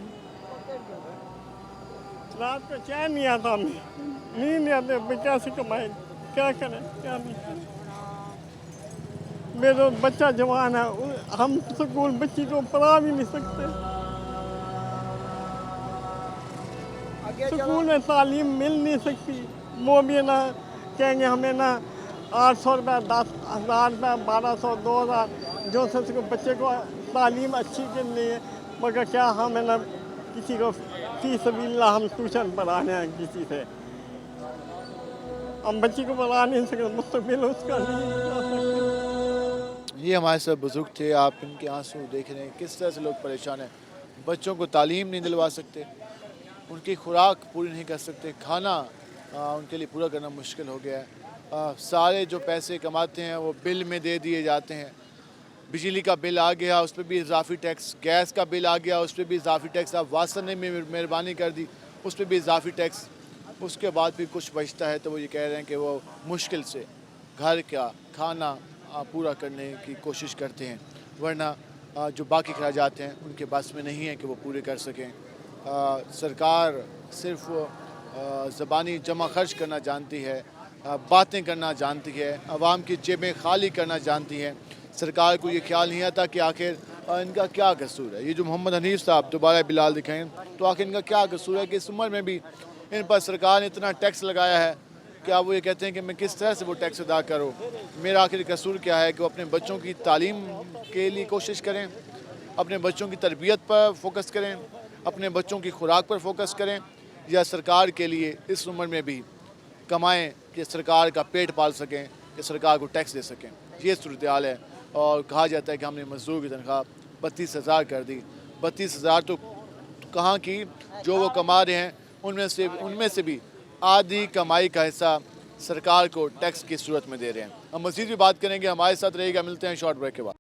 रात को चैन नहीं आता, हमें नींद नहीं आते, कैसे कमाए, क्या करें, क्या नहीं करें। मेरा बच्चा जवान है, हम स्कूल बच्ची को पढ़ा भी नहीं सकते, स्कूल में तालीम मिल नहीं सकती। वो भी ना कहेंगे हमें ना 800 रुपये, 10,000 रुपये, 1200, 2000 जो से बच्चे को तालीम अच्छी के लिए, मगर क्या हमें ना किसी को फी सबील्ला हम ट्यूशन पढ़ाने हैं किसी से, हम बच्ची को पढ़ा नहीं सकते, मुस्तकबिल उसका नहीं बता सकते। ये हमारे साथ बुजुर्ग थे, आप इनके आंसू देख रहे हैं, किस तरह से लोग परेशान हैं। बच्चों को तालीम नहीं दिलवा सकते, उनकी खुराक पूरी नहीं कर सकते, खाना उनके लिए पूरा करना मुश्किल हो गया है। सारे जो पैसे कमाते हैं वो बिल में दे दिए जाते हैं। बिजली का बिल आ गया, उस पर भी इजाफी टैक्स, गैस का बिल आ गया, उस पर भी इजाफी टैक्स, अब वासन ने मेहरबानी कर दी, उस पर भी इजाफी टैक्स। उसके बाद भी कुछ बचता है तो वो ये कह रहे हैं कि वो मुश्किल से घर का खाना पूरा करने की कोशिश करते हैं, वरना जो बाकी अखराजात हैं उनके बस में नहीं है कि वो पूरे कर सकें। सरकार सिर्फ ज़बानी जमा खर्च करना जानती है, बातें करना जानती है, आवाम की जेबें खाली करना जानती हैं। सरकार को ये ख्याल नहीं आता कि आखिर इनका क्या कसूर है। ये जो मोहम्मद हनीफ साहब दोबारा बिलाल दिखाएं, तो आखिर इनका क्या कसूर है कि इस उम्र में भी इन पर सरकार ने इतना टैक्स लगाया है कि अब वो ये कहते हैं कि मैं किस तरह से वो टैक्स अदा करूँ। मेरा आखिर कसूर क्या है कि वो अपने बच्चों की तालीम के लिए कोशिश करें, अपने बच्चों की तरबियत पर फोकस करें, अपने बच्चों की खुराक पर फोकस करें, या सरकार के लिए इस उम्र में भी कमाएं कि सरकार का पेट पाल सकें, कि सरकार को टैक्स दे सकें। ये सूरत हाल है। और कहा जाता है कि हमने मजदूर की तनख्वाह 32,000 कर दी। 32,000 तो कहाँ की, जो वो कमा रहे हैं उनमें से भी आधी कमाई का हिस्सा सरकार को टैक्स की सूरत में दे रहे हैं। हम मज़ीद भी बात करेंगे, हमारे साथ रहेगा। मिलते हैं शॉर्ट ब्रेक के बाद।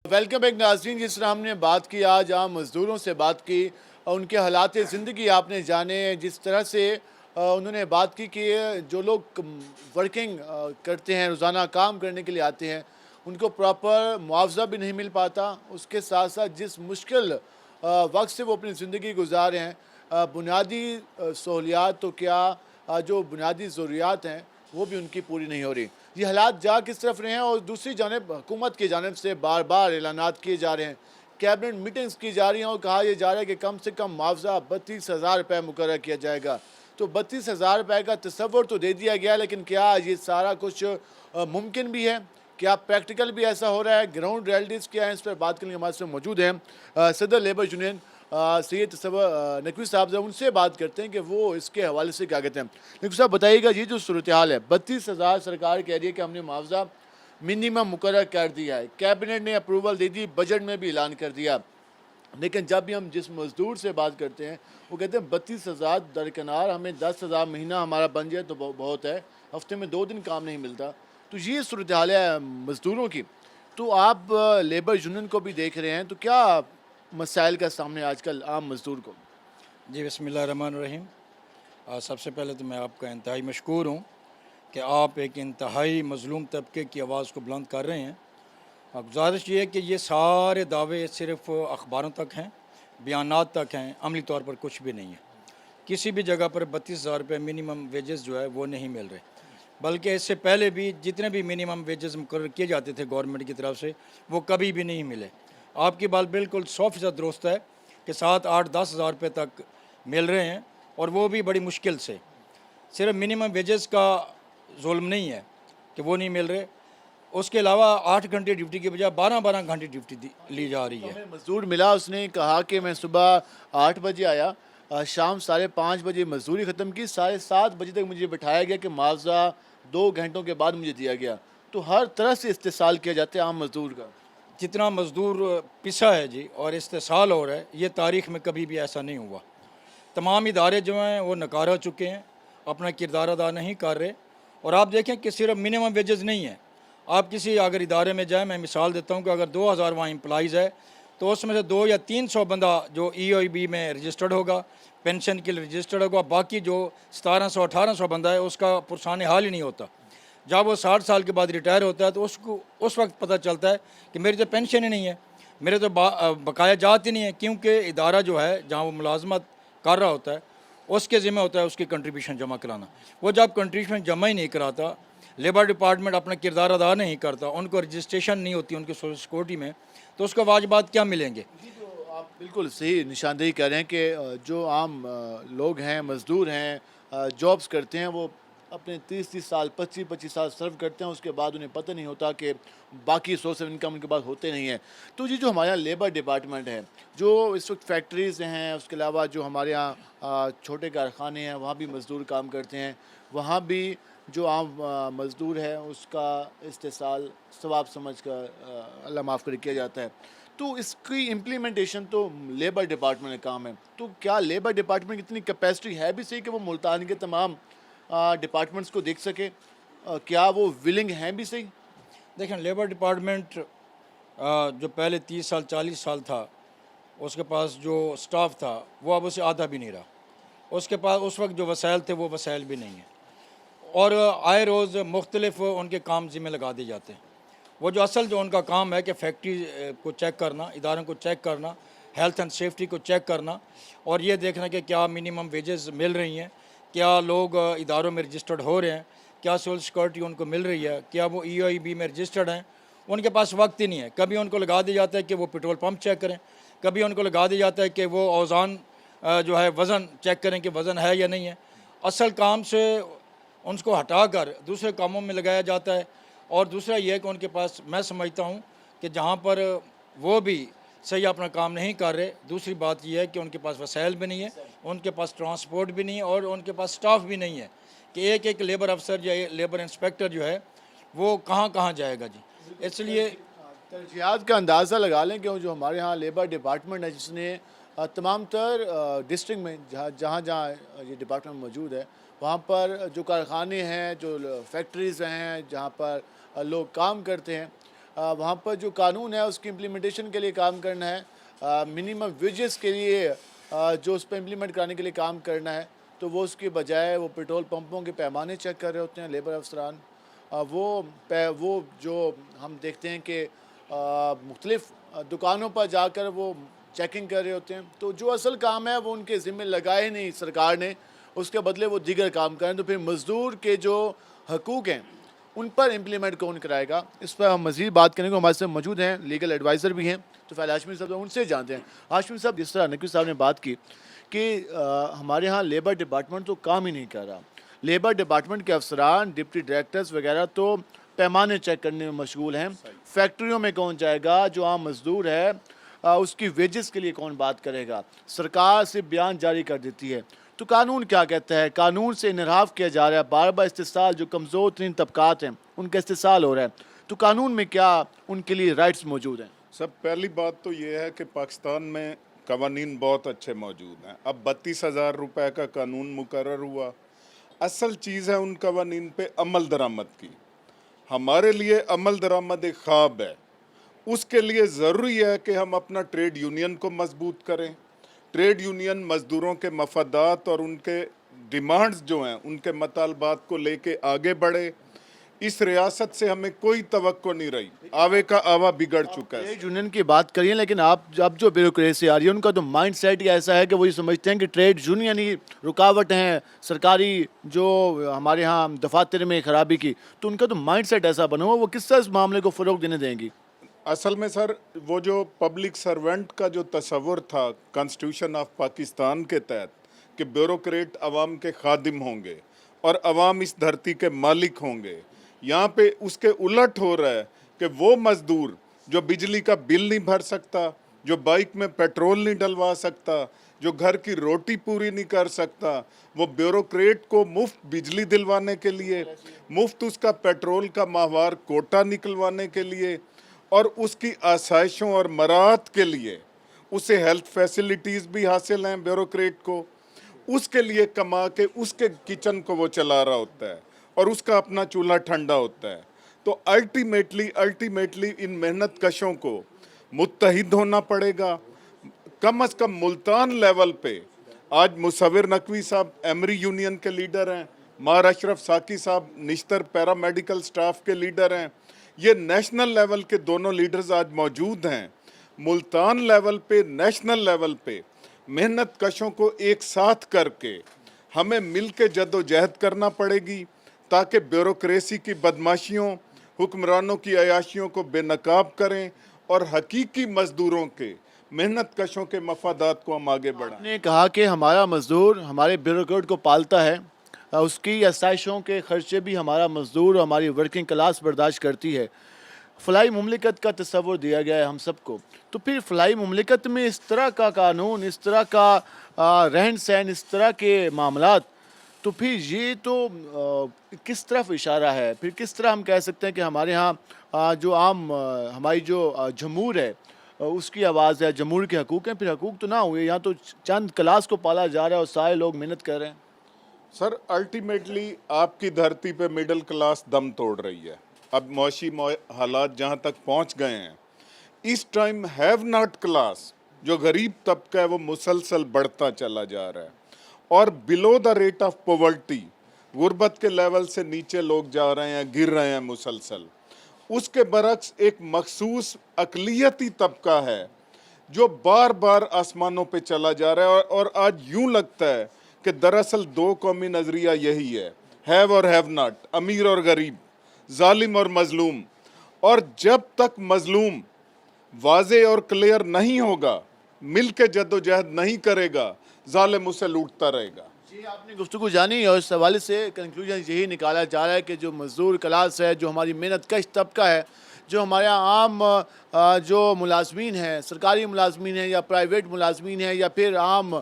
वेलकम बैक नाज़रीन। जिस तरह हमने बात की, आज आम मज़दूरों से बात की, उनके हालात ज़िंदगी आपने जाने, जिस तरह से उन्होंने बात की कि जो लोग वर्किंग करते हैं, रोज़ाना काम करने के लिए आते हैं, उनको प्रॉपर मुआवजा भी नहीं मिल पाता। उसके साथ साथ जिस मुश्किल वक्त से वो अपनी ज़िंदगी गुजार रहे हैं, बुनियादी सहूलियात तो क्या, जो बुनियादी ज़रूरियात हैं वो भी उनकी पूरी नहीं हो रही। ये हालात जा किस तरफ रहे हैं, और दूसरी जानब हुकूमत की जानब से बार बार ऐलानात किए जा रहे हैं, कैबिनेट मीटिंग्स की जा रही हैं और कहा यह जा रहा है कि कम से कम मुआवजा 32,000 रुपये मुकर्रर किया जाएगा। तो 32,000 रुपये का तसव्वुर तो दे दिया गया, लेकिन क्या ये सारा कुछ मुमकिन भी है, क्या प्रैक्टिकल भी ऐसा हो रहा है, ग्राउंड रियलिटीज़ क्या है, इस पर बात करने के हमारे साथ मौजूद हैं सदर लेबर यूनियन सैयद तसव्वुर नकवी साहब। उनसे बात करते हैं कि वो इसके हवाले से क्या कहते हैं। नकवी साहब बताइएगा, ये जो सूरत हाल है, 32,000 सरकार कह रही है कि हमने मुआवजा मिनिमम मुकर्रर कर दिया है, कैबिनेट ने अप्रूवल दे दी, बजट में भी ऐलान कर दिया। लेकिन जब भी हम जिस मज़दूर से बात करते हैं वो कहते हैं 32,000 दरकिनार, हमें 10,000 महीना हमारा बन जाए तो बहुत है, हफ्ते में 2 दिन काम नहीं मिलता। तो ये सूरत हाल है मज़दूरों की। तो आप लेबर यूनियन को भी देख रहे हैं, तो क्या मसाइल का सामने आजकल आम मज़दूर को? जी बिस्मिल्लाहिर्रहमानिर्रहीम। सबसे पहले तो मैं आपका इंतहाई मशकूर हूँ कि आप एक इंतहाई मज़लूम तबके की आवाज़ को बुलंद कर रहे हैं। गुजारिश ये है कि ये सारे दावे सिर्फ़ अखबारों तक हैं, बयानात तक हैं, अमली तौर पर कुछ भी नहीं है। किसी भी जगह पर 32,000 रुपये मिनिमम वेजेस जो है वो नहीं मिल रहे, बल्कि इससे पहले भी जितने भी मिनिमम वेजेस मुकर्रर किए जाते थे गवर्नमेंट की तरफ से वो कभी भी नहीं मिले। आपकी बात बिल्कुल 100% दुरुस्त है कि 7, 8, 10,000 रुपये तक मिल रहे हैं, और वो भी बड़ी मुश्किल से। सिर्फ मिनिमम वेजेस का जुल्म नहीं है कि वो नहीं मिल रहे, उसके अलावा 8 घंटे ड्यूटी की बजाय 12-12 घंटे ड्यूटी ली जा रही है। मज़दूर मिला, उसने कहा कि मैं सुबह 8 बजे आया, शाम 5:30 बजे मजदूरी ख़त्म की, 7:30 बजे तक मुझे बिठाया गया कि मुआवजा 2 घंटों के बाद मुझे दिया गया। तो हर तरह से इस्तेसाल किया जाता है आम मज़दूर का। जितना मज़दूर पिसा है जी और इस्तेसाल हो रहा है, ये तारीख़ में कभी भी ऐसा नहीं हुआ। तमाम इदारे जो हैं वो नकार हो चुके हैं, अपना किरदार अदा नहीं कर रहे। और आप देखें कि सिर्फ मिनिमम वेजेस नहीं है, आप किसी अगर इदारे में जाएं, मैं मिसाल देता हूं कि अगर 2,000 वहाँ एम्प्लॉइज़ है तो उसमें से 200 या 300 बंदा जो EOB में रजिस्टर्ड होगा, पेंशन के लिए रजिस्टर्ड होगा, बाकी जो 1700-1800 बंदा है उसका पुरसाने हाल ही नहीं होता। जब वो 60 साल के बाद रिटायर होता है तो उसको उस वक्त पता चलता है कि मेरी तो पेंशन ही नहीं है, मेरे तो बकाया जात ही नहीं है, क्योंकि इदारा जो है जहाँ वो मुलाजमत कर रहा होता है उसके ज़िम्मे होता है उसकी कंट्रीब्यूशन जमा कराना। वो जब कंट्रीब्यूशन जमा ही नहीं कराता, लेबर डिपार्टमेंट अपना किरदार अदा नहीं करता, उनको रजिस्ट्रेशन नहीं होती उनकी सोशल सिक्योरिटी में, तो उसको वाजिबात क्या मिलेंगे? आप बिल्कुल सही निशानदेही कर रहे हैं कि जो आम लोग हैं, मज़दूर हैं, जॉब्स करते हैं, वो अपने 30-30 साल 25-25 साल सर्व करते हैं, उसके बाद उन्हें पता नहीं होता कि बाकी सोर्स ऑफ इनकम उनके पास होते नहीं हैं। तो जी जो हमारे यहाँ लेबर डिपार्टमेंट है, जो इस वक्त फैक्ट्रीज़ हैं, उसके अलावा जो हमारे यहाँ छोटे कारखाने हैं वहाँ भी मज़दूर काम करते हैं, वहाँ भी जो आम मज़दूर है उसका इस्तेसाल सवाब समझ कर अल्लाह माफ़ कर किया जाता है। तो इसकी इम्प्लीमेंटेशन तो लेबर डिपार्टमेंट का काम है। तो क्या लेबर डिपार्टमेंट की इतनी कैपेसिटी है भी सही कि वो मुल्तान के तमाम डिपार्टमेंट्स को देख सके? क्या वो विलिंग हैं भी सही? देखें, लेबर डिपार्टमेंट जो पहले 30 साल 40 साल था उसके पास जो स्टाफ था वो अब उसे आधा भी नहीं रहा। उसके पास उस वक्त जो वसाइल थे वो वसाइल भी नहीं है, और आए रोज़ मुख्तलिफ उनके काम ज़िम्मे लगा दिए जाते हैं। वो जो असल जो उनका काम है कि फैक्ट्री को चेक करना, इदारों को चेक करना, हेल्थ एंड सेफ्टी को चेक करना, और ये देखना कि क्या मिनिमम वेजेस मिल रही हैं, क्या लोग इदारों में रजिस्टर्ड हो रहे हैं, क्या सोशल सिक्योरिटी उनको मिल रही है, क्या वो EOB में रजिस्टर्ड हैं। उनके पास वक्त ही नहीं है। कभी उनको लगा दिया जाता है कि वो पेट्रोल पंप चेक करें, कभी उनको लगा दिया जाता है कि वो औज़ान जो है वज़न चेक करें कि वज़न है या नहीं है। असल काम से उनको हटाकर दूसरे कामों में लगाया जाता है। और दूसरा ये है कि उनके पास, मैं समझता हूँ कि जहाँ पर वो भी सही अपना काम नहीं कर रहे, दूसरी बात यह है कि उनके पास वसाइल भी नहीं है, उनके पास ट्रांसपोर्ट भी नहीं है, और उनके पास स्टाफ भी नहीं है कि एक एक लेबर अफसर या लेबर इंस्पेक्टर जो है वो कहाँ कहाँ जाएगा जी। इसलिए तरजीहात का अंदाज़ा लगा लें कि जो हमारे यहाँ लेबर डिपार्टमेंट है, जिसने तमाम तर डिस्ट्रिक्ट में जहाँ जहाँ ये डिपार्टमेंट मौजूद है वहाँ पर जो कारखाने हैं, जो फैक्ट्रीज़ हैं, जहाँ पर लोग काम करते हैं, वहाँ पर जो कानून है उसकी इम्प्लीमेंटेशन के लिए काम करना है, मिनिमम वेजेस के लिए जो उस पर इम्प्लीमेंट कराने के लिए काम करना है, तो वो उसके बजाय वो पेट्रोल पंपों के पैमाने चेक कर रहे होते हैं लेबर अफसरान। वो जो हम देखते हैं कि मुख्तलिफ दुकानों पर जाकर वो चेकिंग कर रहे होते हैं। तो जो असल काम है वो उनके ज़िम्मे लगाए नहीं सरकार ने, उसके बदले वो दीगर काम करें। तो फिर मज़दूर के जो हकूक़ हैं उन पर इम्प्लीमेंट कौन कराएगा? इस पर हम मज़ीद बात करने को हमारे साथ मौजूद हैं, लीगल एडवाइज़र भी हैं, तो फ़ैल हाशमी साहब, उनसे जानते हैं। हाशमी साहब, जिस तरह नकवी साहब ने बात की कि हमारे यहाँ लेबर डिपार्टमेंट तो काम ही नहीं कर रहा, लेबर डिपार्टमेंट के अफसरान, डिप्टी डायरेक्टर्स वगैरह तो पैमाने चेक करने में मशगूल हैं। फैक्ट्रियों में कौन जाएगा? जो आम मज़दूर है उसकी वेजेस के लिए कौन बात करेगा? सरकार से बयान जारी कर देती है। तो कानून क्या कहता है? कानून से इनहराफ किया जा रहा है, बार बार इस्तेसाल, जो कमज़ोर तरीन तबकात हैं उनका इस्तेसाल हो रहा है। तो कानून में क्या उनके लिए राइट्स मौजूद हैं? सब पहली बात तो ये है कि पाकिस्तान में कवानीन बहुत अच्छे मौजूद हैं। अब 32,000 रुपए का कानून मुकर्रर हुआ। असल चीज़ है उन कवानीन पे अमल दरामद की। हमारे लिए अमल दरामद एक ख्वाब है। उसके लिए ज़रूरी है कि हम अपना ट्रेड यूनियन को मजबूत करें। ट्रेड यूनियन मज़दूरों के मफादात और उनके डिमांड्स जो हैं उनके मतलबात को लेके आगे बढ़े। इस रियासत से हमें कोई तवक्को नहीं रही। आवे का आवा बिगड़ चुका है। ट्रेड यूनियन की बात करिए, लेकिन आप अब जो ब्यूरोक्रेसी आ रही है उनका तो माइंड सेट ही ऐसा है कि वो ये समझते हैं कि ट्रेड यूनियन ही रुकावट हैं सरकारी जो हमारे यहाँ दफातर में खराबी की। तो उनका तो माइंड सेट ऐसा बना हुआ, वो किस तरह इस मामले को फ़रोग देने देंगी? असल में सर वो जो पब्लिक सर्वेंट का जो तस्वुर था कॉन्स्टिट्यूशन ऑफ पाकिस्तान के तहत कि ब्यूरोक्रेट अवाम के खादिम होंगे और अवाम इस धरती के मालिक होंगे, यहाँ पे उसके उलट हो रहा है कि वो मज़दूर जो बिजली का बिल नहीं भर सकता, जो बाइक में पेट्रोल नहीं डलवा सकता, जो घर की रोटी पूरी नहीं कर सकता, वो ब्यूरोक्रेट को मुफ्त बिजली दिलवाने के लिए, मुफ्त उसका पेट्रोल का माहवार कोटा निकलवाने के लिए और उसकी आसाइशों और मराहत के लिए उसे हेल्थ फैसिलिटीज़ भी हासिल हैं ब्यूरोक्रेट को, उसके लिए कमा के उसके किचन को वो चला रहा होता है और उसका अपना चूल्हा ठंडा होता है। तो अल्टीमेटली इन मेहनत कशों को मुत्तहिद होना पड़ेगा। कम से कम मुल्तान लेवल पे आज मुसव्विर नकवी साहब एमरी यूनियन के लीडर हैं, मार अशरफ साकी साहब निश्तर पैरामेडिकल स्टाफ के लीडर हैं। ये नेशनल लेवल के दोनों लीडर्स आज मौजूद हैं। मुल्तान लेवल पे, नेशनल लेवल पे मेहनत कशों को एक साथ करके हमें मिल के जद्दोजहद करना पड़ेगी ताकि ब्यूरोक्रेसी की बदमाशियों, हुक्मरानों की अयाशियों को बेनकाब करें और हकीकी मज़दूरों के, मेहनत कशों के मफादात को हम आगे बढ़ाएं। आपने कहा कि हमारा मज़दूर हमारे ब्यूरोक्रेट को पालता है, उसकी आसाइशों के खर्चे भी हमारा मज़दूर, हमारी वर्किंग क्लास बर्दाश्त करती है। फ़लाई मुमलिकत का तस्वुर दिया गया है हम सबको, तो फिर फ़लाई मुमलिकत में इस तरह का कानून, इस तरह का रहन सहन, इस तरह के मामलात, तो फिर ये तो किस तरफ इशारा है? फिर किस तरह हम कह सकते हैं कि हमारे यहाँ जो आम हमारी जो जमहूर है उसकी आवाज़ है, जमहूर के हकूक़ हैं, फिर हकूक़ तो ना हुए। यहाँ तो चंद क्लास को पाला जा रहा है और सारे लोग मेहनत कर रहे हैं। सर अल्टीमेटली आपकी धरती पे मिडिल क्लास दम तोड़ रही है। अब मौशी हालात जहाँ तक पहुँच गए हैं, इस टाइम हैव नॉट क्लास जो गरीब तबका है वो मुसलसल बढ़ता चला जा रहा है और below the rate of poverty, गुर्बत के लेवल से नीचे लोग जा रहे हैं, गिर रहे हैं मुसलसल। उसके बरक्स एक मखसूस अक़लियती तबका है जो बार बार आसमानों पे चला जा रहा है और आज यूं लगता है कि दरअसल दो कौमी नज़रिया यही है, हैव और हैव नॉट, अमीर और गरीब, जालिम और मजलूम। और जब तक मजलूम वाज़े और क्लियर नहीं होगा, मिल के जद्दोजहद नहीं करेगा, जालिम उसे लूटता रहेगा। जी, आपने गुफ्तगू जानी और इस हवाले से कंक्लूजन यही निकाला जा रहा है कि जो मज़दूर क्लास है, जो हमारी मेहनत कश तबका है, जो हमारे आम जो मुलाजमीन हैं, सरकारी मुलाजमीन हैं या प्राइवेट मुलाजमीन हैं या फिर आम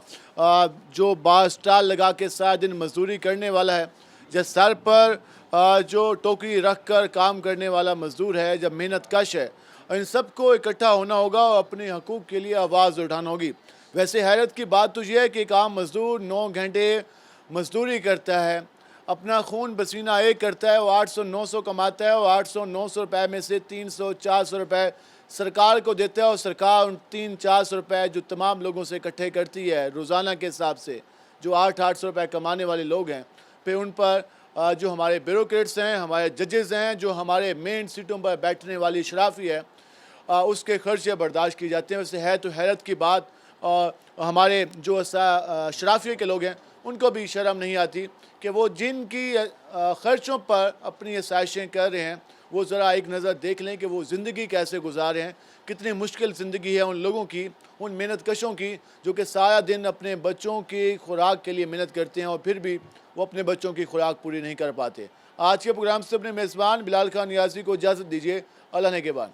जो बार स्टाल लगा के सारा दिन मजदूरी करने वाला है, जब सर पर जो टोकरी रख कर काम करने वाला मज़दूर है, जब मेहनत कश है, इन सबको इकट्ठा होना होगा और अपने हकूक़ के लिए आवाज़ उठाना होगी। वैसे हैरत की बात तो ये है कि एक आम मज़दूर 9 घंटे मजदूरी करता है, अपना खून पसीना एक करता है, वो 800-900 कमाता है और 800-900 रुपये में से 300-400 रुपये सरकार को देता है और सरकार उन 300-400 रुपये जो तमाम लोगों से इकट्ठे करती है रोज़ाना के हिसाब से, जो 800-800 रुपये कमाने वाले लोग हैं, फिर उन पर जो हमारे ब्यूरोक्रेट्स हैं, हमारे जजेज़ हैं, जो हमारे मेन सीटों पर बैठने वाली शराफी है, उसके खर्चे बर्दाश्त किए जाते हैं। वैसे है तो हैरत की बात, हमारे जो शराफिया के लोग हैं उनको भी शर्म नहीं आती कि वो जिनकी ख़र्चों पर अपनी आसाइशें कर रहे हैं, वो ज़रा एक नज़र देख लें कि वो ज़िंदगी कैसे गुजार रहे हैं, कितनी मुश्किल ज़िंदगी है उन लोगों की, उन मेहनत कशों की, जो कि सारा दिन अपने बच्चों की खुराक के लिए मेहनत करते हैं और फिर भी वो अपने बच्चों की खुराक पूरी नहीं कर पाते। आज के प्रोग्राम से अपने मेज़बान बिलाल खान नियाज़ी को इजाज़त दीजिए। अल्लाह ने के बाद।